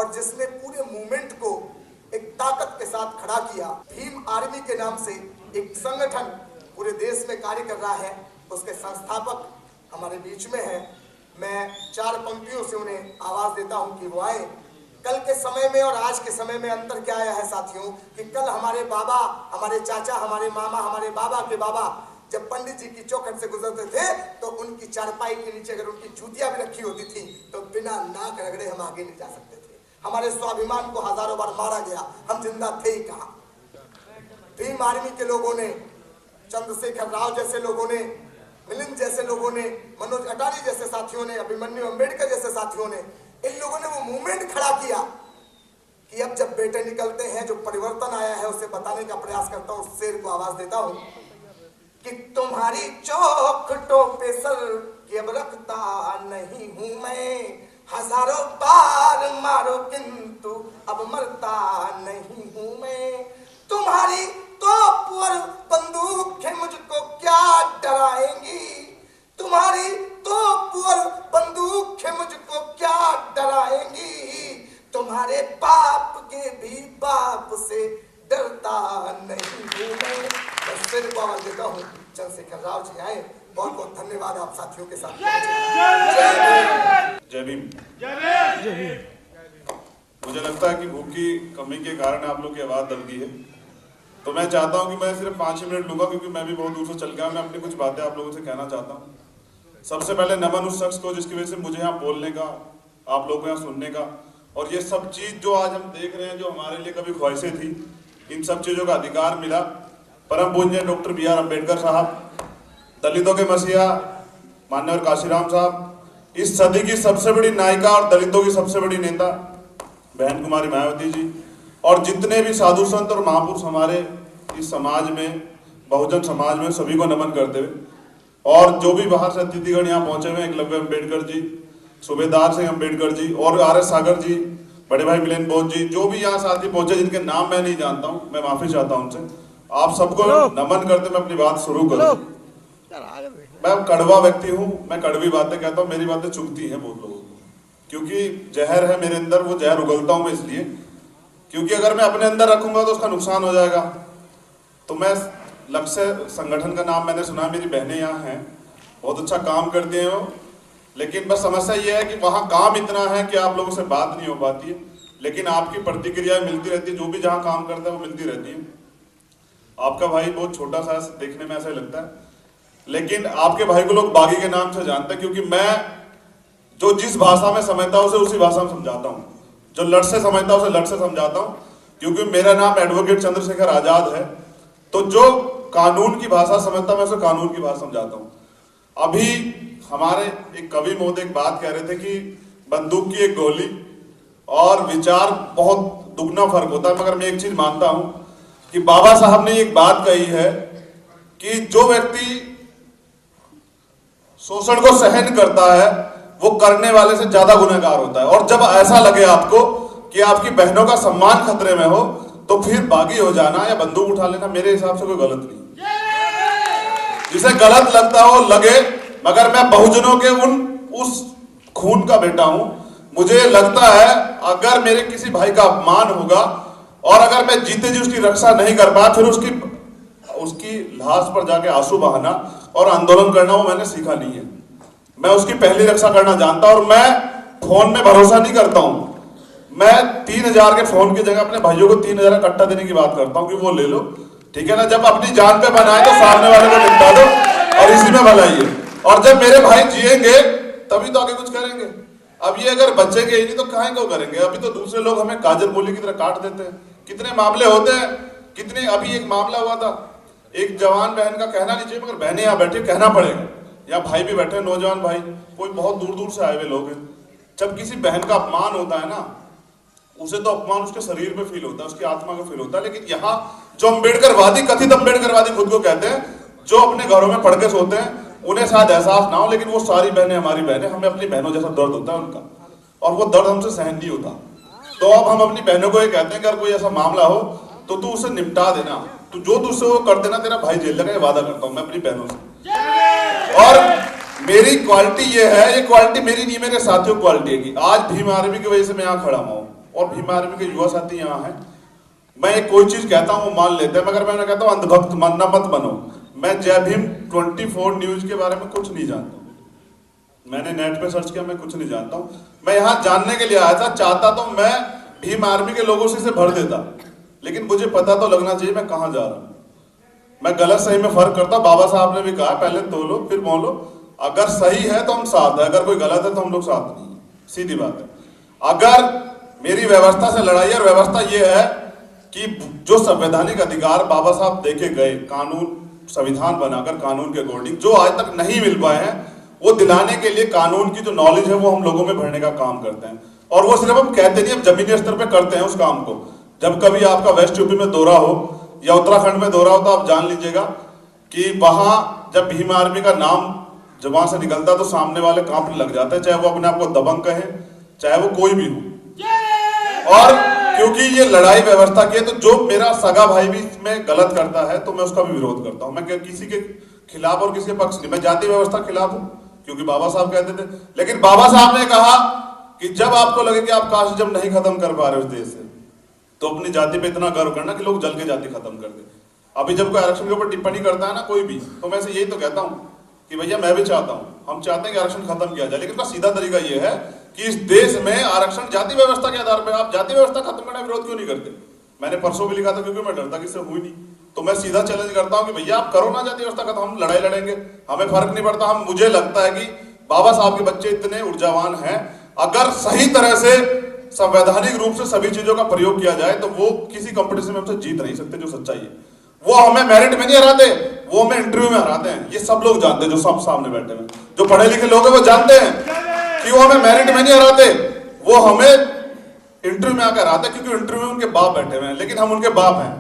और जिसने पूरे मूवमेंट को एक ताकत के साथ खड़ा किया। भीम आर्मी के नाम से एक संगठन पूरे देश में कार्य कर रहा है, उसके संस्थापक हमारे बीच में है। मैं 4 पंक्तियों से उन्हें आवाज देता हूं कि वो आए। कल के समय में और आज के समय में अंतर क्या आया है साथियों, कि कल हमारे बाबा, हमारे चाचा, हमारे मामा, हमारे बाबा के बाबा जब पंडित जी की चौखट से गुजरते थे तो उनकी चारपाई के नीचे अगर उनकी जूतियां भी रखी होती थी तो बिना नाक रगड़े हम आगे नहीं जा सकते थे। हमारे स्वाभिमान को हजारों बार मारा गया, हम जिंदा थे ही कहां। भीम आर्मी के लोगों ने, चंद्रशेखर राव जैसे लोगों ने, मिलिंद जैसे लोगों ने, मनोज अटारी जैसे साथियों ने, अभिमन्यु अम्बेडकर जैसे साथियों ने, इन लोगों ने वो मूवमेंट खड़ा किया कि अब जब बेटे निकलते हैं जो परिवर्तन आया है उसे बताने का प्रयास करता हूं। शेर को आवाज देता हूं कि तुम्हारी चौखटों पे सर के अब रखता नहीं हूं मैं, हजारों बार मारो किंतु अब मरता नहीं हूं मैं। तुम्हारी तोप और बंदूक है मुझको क्या डराएंगी, तुम्हारी तोप और बंदूक है मुझको क्या डराएंगी, तुम्हारे बाप के भी बाप से डरता नहीं हूं मैं। बस फिर आवाज देता हूं, चंद्रशेखर राव जी आए। बहुत बहुत धन्यवाद आप साथियों के साथ। जय भीम। मुझे लगता है कि भूख की कमी के कारण आप लोग की आवाज दब गई है, तो मैं चाहता हूं कि मैं सिर्फ 5 मिनट लूंगा, क्योंकि मैं भी बहुत दूर से चल गया। मैं अपनी कुछ बातें आप लोगों से कहना चाहता हूं। सबसे पहले नमन उस शख्स को जिसकी वजह से मुझे यहाँ बोलने का, आप लोगों को यहाँ सुनने का, और ये सब चीज जो आज हम देख रहे हैं, जो हमारे लिए कभी ख्वाहिशें थी, इन सब चीजों का अधिकार मिला। परम पूज्य डॉक्टर BR अम्बेडकर साहब, दलितों के मसीहा मान्यवर काशीराम साहब, इस सदी की सबसे बड़ी नायिका और दलितों की सबसे बड़ी नेता बहन कुमारी मायावती जी, और जितने भी साधु संत और महापुरुष हमारे इस समाज में, बहुजन समाज में, सभी को नमन करते हुए, और जो भी बाहर से अतिथिगण यहाँ पहुंचे हुए, एकलव्य अम्बेडकर जी, सूबेदार सिंह अम्बेडकर जी और RS सागर जी, बड़े भाई मिलिंद बोध जी, जो भी यहाँ साथी पहुंचे जिनके नाम मैं नहीं जानता हूँ, मैं माफी चाहता हूँ उनसे। आप सबको नमन करते मैं अपनी बात शुरू करूँ। मैं कड़वा व्यक्ति हूँ, मैं कड़वी बातें कहता हूँ, मेरी बातें चुभती हैं बहुत लोगों को, क्योंकि जहर है मेरे अंदर, वो जहर उगलता हूँ मैं इसलिए, क्योंकि अगर मैं अपने अंदर रखूंगा तो उसका नुकसान हो जाएगा। तो मैं लक्ष्य संगठन का नाम मैंने सुना, मेरी बहनें यहाँ हैं, बहुत अच्छा काम करती हैं वो, लेकिन बस समस्या ये है कि वहाँ काम इतना है कि आप लोगों से बात नहीं हो पाती है, लेकिन आपकी प्रतिक्रियाएं मिलती रहती है। जो भी जहाँ काम करता है वो मिलती रहती है। आपका भाई बहुत छोटा सा देखने में ऐसा लगता है, लेकिन आपके भाई को लोग बागी के नाम से जानते हैं, क्योंकि मैं जो जिस भाषा में समझता हूँ उसे उसी भाषा में समझाता हूँ, जो लट से समझता हूँ उसे लट से समझाता हूँ, क्योंकि मेरा नाम एडवोकेट चंद्रशेखर आजाद है। तो जो कानून की भाषा समझता मैं उसे कानून की भाषा समझाता हूँ। अभी हमारे एक कवि महोदय एक बात कह रहे थे कि बंदूक की एक गोली और विचार बहुत दुगना फर्क होता है, मगर मैं एक चीज मानता हूं कि बाबा साहब ने एक बात कही है कि जो व्यक्ति शोषण को सहन करता है वो करने वाले से ज्यादा गुनहगार होता है। और जब ऐसा लगे आपको कि आपकी बहनों का सम्मान खतरे में हो तो फिर बागी हो जाना या बंदूक उठा लेना मेरे हिसाब से कोई गलत नहीं। जिसे गलत लगता हो लगे, मगर मैं बहुजनों के उस खून का बेटा हूं। मुझे लगता है अगर मेरे किसी भाई का अपमान होगा और अगर मैं जीते जी उसकी रक्षा नहीं कर पाया, फिर उसकी लाश पर जाके आंसू बहाना और आंदोलन करना वो मैंने सीखा नहीं है। मैं उसकी पहली रक्षा करना जानता हूं। और मैं फोन में भरोसा नहीं करता हूं। मैं 3000 के फोन की जगह अपने भाइयों को 3000 इकट्ठा देने की बात करता हूं कि वो ले लो, ठीक है ना। जब अपनी जान पे बनाए तो सामने वाले को निपटा दो और इसी में भलाई है। और जब मेरे भाई जिएंगे तभी तो आगे कुछ करेंगे। अब ये अगर बचेंगे ही नहीं तो काहे को करेंगे। अभी तो दूसरे लोग हमें गाजर मूली की तरह काट देते हैं। कितने मामले होते हैं, कितने। अभी एक मामला हुआ था, एक जवान बहन का, कहना नहीं चाहिए मगर बहनें यहाँ बैठे, कहना पड़ेगा, या भाई भी बैठे, नौजवान भाई, कोई बहुत दूर दूर से आए हुए लोग हैं। जब किसी बहन का अपमान होता है ना, उसे तो अपमान उसके शरीर में फील होता है, उसकी आत्मा में फील होता है। लेकिन यहाँ जो अम्बेडकरवादी, कथित अम्बेडकरवादी खुद को कहते हैं, जो अपने घरों में पढ़ के सोते हैं, उन्हें शायद एहसास ना हो, लेकिन वो सारी बहनें हमारी बहनें, हमें अपनी बहनों जैसा दर्द होता है उनका, और वो दर्द हमसे सहन नहीं होता। तो अब हम अपनी बहनों को ये कहते हैं कि अगर कोई ऐसा मामला हो तो तू उसे निपटा देना, तो जो तुझसे वो कर देना, तेरा भाई जेल लगा, ये वादा करता हूं मैं अपनी बहनों से। और मेरी क्वालिटी ये है, ये क्वालिटी मेरी नहीं, मेरे साथियों की क्वालिटी है कि आज भीम आर्मी की वजह से मैं यहाँ खड़ा हुआ हूँ। और भीम आर्मी के युवा साथी यहाँ हैं। मैं एक कोई चीज कहता हूँ वो मान लेते हैं, मगर मैं कहता हूँ अंधभक्त मानना मत बनो। मैं जय भीम 24 न्यूज के बारे में कुछ नहीं जानता, मैंने नेट पे सर्च किया, मैं कुछ नहीं जानता हूँ। मैं यहाँ जानने के लिए आया था, चाहता तो मैं भीम आर्मी के लोगों से इसे भर देता, लेकिन मुझे पता तो लगना चाहिए मैं कहाँ जा रहा हूँ। मैं गलत सही में फर्क करता। बाबा साहब ने भी कहा पहले तोलो फिर मोलो, अगर सही है तो हम साथ है, अगर कोई गलत है तो हम लोग साथ नहीं है, सीधी बात है। अगर मेरी व्यवस्था से लड़ाई है, और व्यवस्था ये है कि जो संवैधानिक अधिकार बाबा साहब देके गए, कानून संविधान बनाकर कानून के अकॉर्डिंग जो आज तक नहीं मिल पाए हैं, वो दिलाने के लिए कानून की जो नॉलेज है वो हम लोगों में भरने का काम करते हैं। और वो सिर्फ हम कहते नहीं, हम जमीनी स्तर पे करते हैं उस काम को। जब कभी आपका वेस्ट यूपी में दौरा हो या उत्तराखंड में दौरा हो तो आप जान लीजिएगा कि वहां जब भीम आर्मी का नाम जब वहां से निकलता है तो सामने वाले कांपने लग जाते हैं, चाहे वो अपने आप को दबंग कहे, चाहे वो कोई भी हो। और क्योंकि ये लड़ाई व्यवस्था की है, तो जो मेरा सगा भाई भी इसमें गलत करता है तो मैं उसका भी विरोध करता हूं। मैं किसी के खिलाफ और किसी के पक्ष नहीं, मैं जाति व्यवस्था के खिलाफ हूं, क्योंकि बाबा साहब कहते थे। लेकिन बाबा साहब ने कहा कि जब आपको लगे कि आप कास्ट जब नहीं खत्म कर पा रहे उस देश से, तो अपनी जाति पे इतना गर्व करना कि लोग जल के जाति खत्म कर दे। अभी जब कोई आरक्षण के ऊपर टिप्पणी करता है ना कोई भी, तो मैं यही तो कहता हूं कि भैया मैं भी चाहता हूं, हम चाहते हैं कि आरक्षण खत्म किया जाए, लेकिन उसका सीधा तरीका यह है कि इस देश में आरक्षण जाति व्यवस्था के आधार पर, आप जाति व्यवस्था खत्म करने का विरोध क्यों नहीं करते? मैंने परसों भी लिखा था, क्योंकि मैं डरता कि इससे हुई नहीं। तो मैं सीधा चैलेंज करता हूं कि भैया आप करो ना जाति व्यवस्था खत्म, हम लड़ाई लड़ेंगे, हमें फर्क नहीं पड़ता। हम मुझे लगता है कि बाबा साहब के बच्चे इतने ऊर्जावान हैं, अगर सही तरह से संवैधानिक रूप से सभी चीजों का प्रयोग किया जाए तो वो किसी कंपटीशन में हमसे जीत नहीं सकते। जो सच्चाई है वो हमें मेरिट में नहीं हराते, वो हमें इंटरव्यू में हराते हैं। ये सब लोग जानते हैं, जो सब सामने बैठे हैं, जो पढ़े लिखे लोग हैं वो जानते हैं कि वो हमें मेरिट में नहीं हराते, वो हमें इंटरव्यू में आकर हराते, क्योंकि इंटरव्यू में उनके बाप बैठे हुए हैं। लेकिन हम उनके बाप हैं,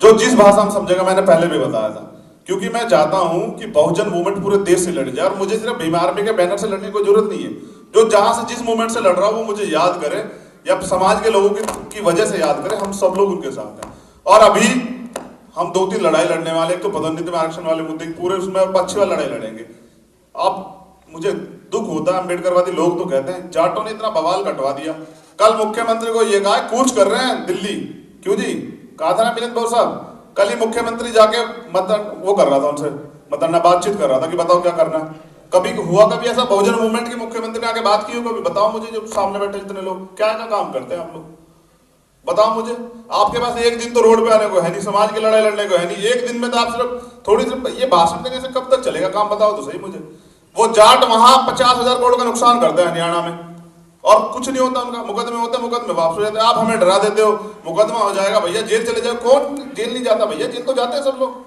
जो जिस भाषा में समझेगा, मैंने पहले भी बताया था। क्योंकि मैं चाहता हूं कि बहुजन मूवमेंट पूरे देश से लड़ जाए, और मुझे सिर्फ भीम आर्मी के बैनर से लड़ने की कोई जरूरत नहीं है। जो जहां से जिस मूवमेंट से लड़ रहा हूं वो मुझे याद करे, या समाज के लोगों की वजह से याद करे, हम सब लोग उनके साथ हैं। और अभी हम 2-3 लड़ाई लड़ने वाले, एक तो पदोन्नति में आरक्षण वाले मुद्दे पूरे, उसमें अच्छी वाली लड़ाई लड़ेंगे। अब मुझे दुख होता है, अम्बेडकरवादी लोग तो कहते हैं जाटों ने इतना बवाल कटवा दिया। कल मुख्यमंत्री को ये कहा कूच कर रहे हैं दिल्ली, क्यों जी? कहा था ना मिलिंद भाऊ साहब, कल ही मुख्यमंत्री जाके वो कर रहा था उनसे, मतलब बातचीत कर रहा था कि बताओ क्या करना है। कभी हुआ कभी ऐसा बहुजन मूवमेंट के मुख्यमंत्री ने आके बात की हो कभी? बताओ मुझे, जो सामने बैठे जितने लोग क्या क्या काम करते हैं आप लोग, बताओ मुझे। आपके पास एक दिन तो रोड पे आने को है नहीं, समाज की लड़ाई लड़ने को है नहीं, एक दिन में तो आप सिर्फ थोड़ी सी ये भाषण देने से कब तक चलेगा काम? बताओ तो सही मुझे। वो जाट वहां 50,000 करोड़ का नुकसान करते हैं हरियाणा में, और कुछ नहीं होता उनका। मुकदमे होते हैं, मुकदमे वापस हो जाते हैं। आप हमें डरा देते हो, मुकदमा हो जाएगा भैया, जेल चले जाओ। कौन जेल नहीं जाता भैया? जेल तो जाते हैं सब लोग।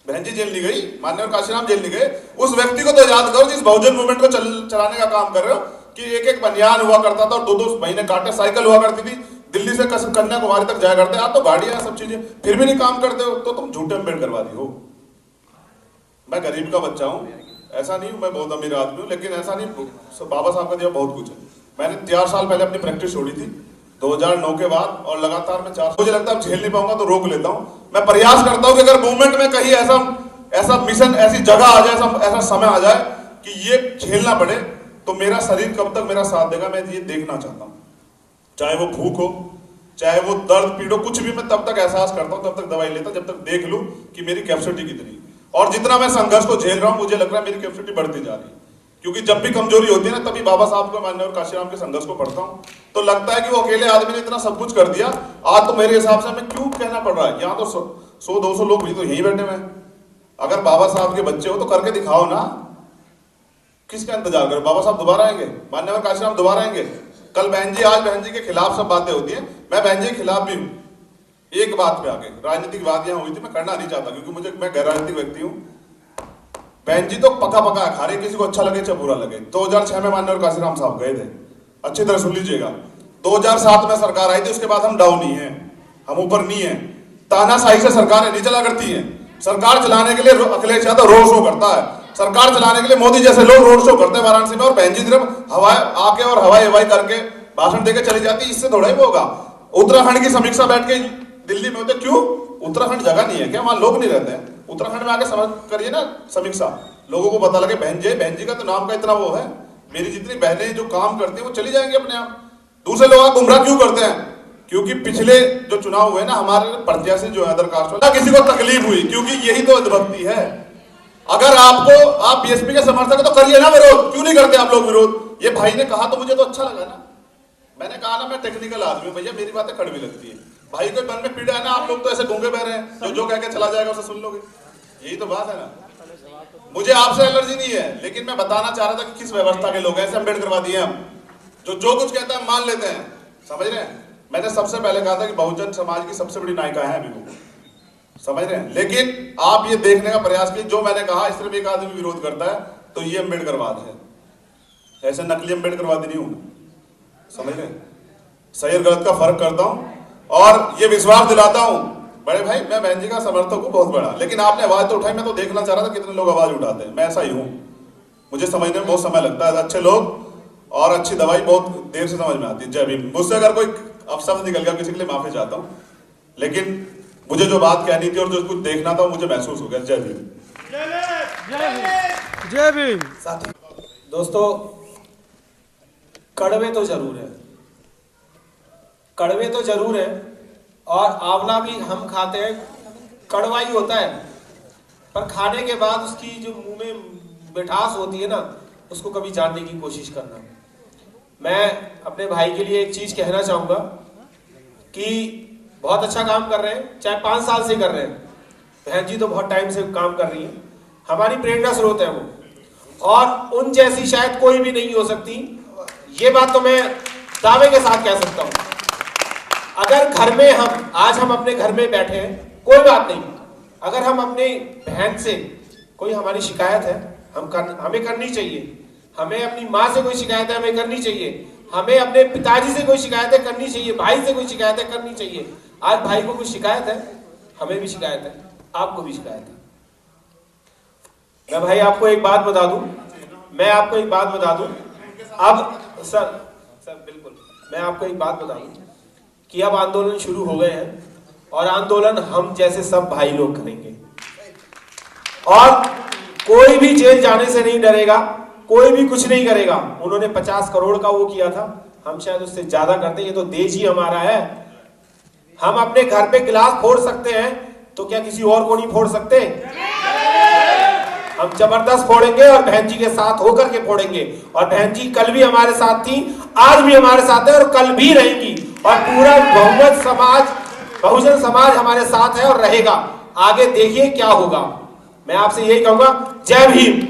बहन जी जेल नहीं गई, मान्यवर काशीराम जेल नहीं गए। उस व्यक्ति को तो याद करो जिस बहुजन मूवमेंट को चलाने का काम कर रहे हो, कि एक बनियान हुआ करता था और 2-2 महीने काटे, साइकिल हुआ करती थी, दिल्ली से कन्याकुमारी तक जाया करते। आप तो गाड़ियां सब चीजें, फिर भी नहीं काम करते हो, तो तुम झूठे अम्बेडकरवादी हो। मैं गरीब का बच्चा हूं, ऐसा नहीं हूं मैं बहुत अमीर आदमी हूं, लेकिन ऐसा नहीं, बाबा साहब का दिया बहुत कुछ है। मैंने 4 साल पहले अपनी प्रैक्टिस छोड़ी थी 2009 के बाद, और लगातार मैं 4 मुझे लगता है झेल नहीं पाऊंगा तो रोक लेता हूं। मैं प्रयास करता हूं कि अगर मूवमेंट में कहीं ऐसा मिशन, ऐसी जगह आ जाए, ऐसा समय आ जाए कि ये झेलना पड़े, तो मेरा शरीर कब तक मेरा साथ देगा, मैं ये देखना चाहता हूं। चाहे वो भूख हो, चाहे वो दर्द पीड़ हो, कुछ भी मैं तब तक एहसास करता हूं, तब तक दवाई लेता, जब तक देख लूं कि मेरी कैपेसिटी कितनी। और जितना मैं संघर्ष को झेल रहा हूं, मुझे लग रहा है मेरी कैपेसिटी बढ़ती जा रही है। क्योंकि जब भी कमजोरी होती है ना, तभी बाबा साहब को, माननीय काशीराम के संघर्ष को पढ़ता हूं, तो लगता है कि वो अकेले आदमी ने इतना सब कुछ कर दिया। आज तो मेरे हिसाब से हमें क्यों कहना पड़ रहा है, यहाँ तो 100-200 लोग भी तो यहीं बैठे हुए हैं। अगर बाबा साहब के बच्चे हो तो करके दिखाओ ना, किसका इंतजार करो? बाबा साहब दोबारा आएंगे, मान्यवर काशीराम दोबारा आएंगे। कल बहन जी, आज बहन जी के खिलाफ सब बातें होती हैं, मैं बहन जी के खिलाफ भी हूं। एक बात पे आगे राजनीतिक बात यहाँ हुई थी, मैं करना नहीं चाहता, क्योंकि मैं गैर राजनीतिक व्यक्ति हूँ। बहन जी तो पका खा रहे, किसी को अच्छा लगे चाहे बुरा लगे। 2006 में मान्यवर काशीराम साहब गए थे, अच्छी तरह सुन लीजिएगा। 2007 में सरकार आई थी, उसके बाद हम डाउन ही हैं, हम ऊपर नहीं है। तानाशाही से सरकारें नहीं चला करती हैं। सरकार चलाने के लिए अखिलेश यादव रोड शो करता है, सरकार चलाने के लिए मोदी जैसे लोग रोड शो करते हैं वाराणसी में, और बहन जी सिर्फ हवाई आके और हवाई करके भाषण देके चली जाती। इससे थोड़ा ही होगा। उत्तराखंड की समीक्षा बैठ के दिल्ली में होते, क्यों? उत्तराखंड जगह नहीं है क्या? वहां लोग नहीं रहते हैं? उत्तराखंड में आके समझ करिए ना समीक्षा, लोगों को पता लगे बहन जी का तो नाम का इतना वो है। मेरी जितनी बहनें जो काम करती हैं वो चली जाएंगी अपने आप। दूसरे लोग गुमराह क्यों करते हैं? क्योंकि पिछले जो चुनाव हुए ना, हमारे प्रत्याशी जो है अदर कास्ट वाला, किसी को तकलीफ हुई, क्योंकि यही तो अंधभक्ति है। अगर आप बीएसपी के समर्थक है तो करिए ना विरोध, क्यों नहीं करते आप लोग विरोध? ये भाई ने कहा तो मुझे तो अच्छा लगा ना। मैंने कहा ना, मैं टेक्निकल आदमी, भैया मेरी बातें कड़वी लगती है। भाई को मन में पीड़ा है ना, आप लोग तो ऐसे गूंगे बहरे हैं, जो कह के चला जाएगा उसे सुन लोगे, यही तो बात है ना। मुझे आपसे एलर्जी नहीं है, लेकिन मैं बताना चाह रहा था कि किस व्यवस्था के लोग हैं। ऐसे अम्बेडकरवादी हैं हम, जो कुछ कहते हैं मान लेते हैं, समझ रहे हैं। मैंने सबसे पहले कहा था कि बहुजन समाज की सबसे बड़ी नायिका है अभी वो, समझ रहे हैं। लेकिन आप ये देखने का प्रयास कीजिए, जो मैंने कहा सिर्फ एक आदमी विरोध करता है तो ये अम्बेडकरवाद है। ऐसे नकली अम्बेडकरवादी नहीं हूं, समझ रहे हैं। सही और गलत का फर्क करता हूं और ये विश्वास दिलाता हूं बड़े भाई, मैं बहन जी का समर्थक हूं बहुत बड़ा। लेकिन आपने आवाज तो उठाई, मैं तो देखना चाह रहा था कितने लोग आवाज उठाते हैं। मैं ऐसा ही हूं, मुझे समझने में बहुत समय लगता है। अच्छे लोग और अच्छी दवाई बहुत देर से समझ में आती है। जय भीम। मुझसे अगर कोई अपशब्द निकल गया किसी के लिए माफी चाहता हूं, लेकिन मुझे जो बात कहनी थी और जो कुछ देखना था मुझे महसूस हो गया। जय भीम। जय भीम। साथी दोस्तों, कड़वे तो जरूर है, कड़वे तो जरूर है, और आंवला भी हम खाते हैं, कड़वा ही होता है, पर खाने के बाद उसकी जो मुंह में मिठास होती है ना, उसको कभी जानने की कोशिश करना। मैं अपने भाई के लिए एक चीज कहना चाहूंगा कि बहुत अच्छा काम कर रहे हैं, चाहे 5 साल से कर रहे हैं। बहन जी तो बहुत टाइम से काम कर रही है, हमारी प्रेरणा स्रोत है वो, और उन जैसी शायद कोई भी नहीं हो सकती, ये बात तो मैं दावे के साथ कह सकता हूं। अगर घर में आज हम अपने घर में बैठे हैं, कोई बात नहीं, अगर हम अपनी बहन से कोई हमारी शिकायत है, हमें करनी चाहिए। हमें अपनी माँ से कोई शिकायत है, हमें करनी चाहिए। हमें अपने पिताजी से कोई शिकायत है, करनी चाहिए। भाई से कोई शिकायत है, करनी चाहिए। आज भाई को कोई शिकायत है, हमें भी शिकायत है, आपको भी शिकायत है। मैं भाई आपको एक बात बता दूं, अब सर बिल्कुल, मैं आपको एक बात बता दूं कि अब आंदोलन शुरू हो गए हैं, और आंदोलन हम जैसे सब भाई लोग करेंगे, और कोई भी जेल जाने से नहीं डरेगा, कोई भी कुछ नहीं करेगा। उन्होंने 50 करोड़ का वो किया था, हम शायद उससे ज्यादा करते हैं। ये तो देश ही हमारा है। हम अपने घर पे गिलास फोड़ सकते हैं, तो क्या किसी और को नहीं फोड़ सकते? हम जबरदस्त फोड़ेंगे, और बहन जी के साथ होकर के फोड़ेंगे। और बहन जी कल भी हमारे साथ थी, आज भी हमारे साथ है, और कल भी रहेंगी। और पूरा बहुजन समाज हमारे साथ है और रहेगा। आगे देखिए क्या होगा। मैं आपसे यही कहूंगा, जय भीम।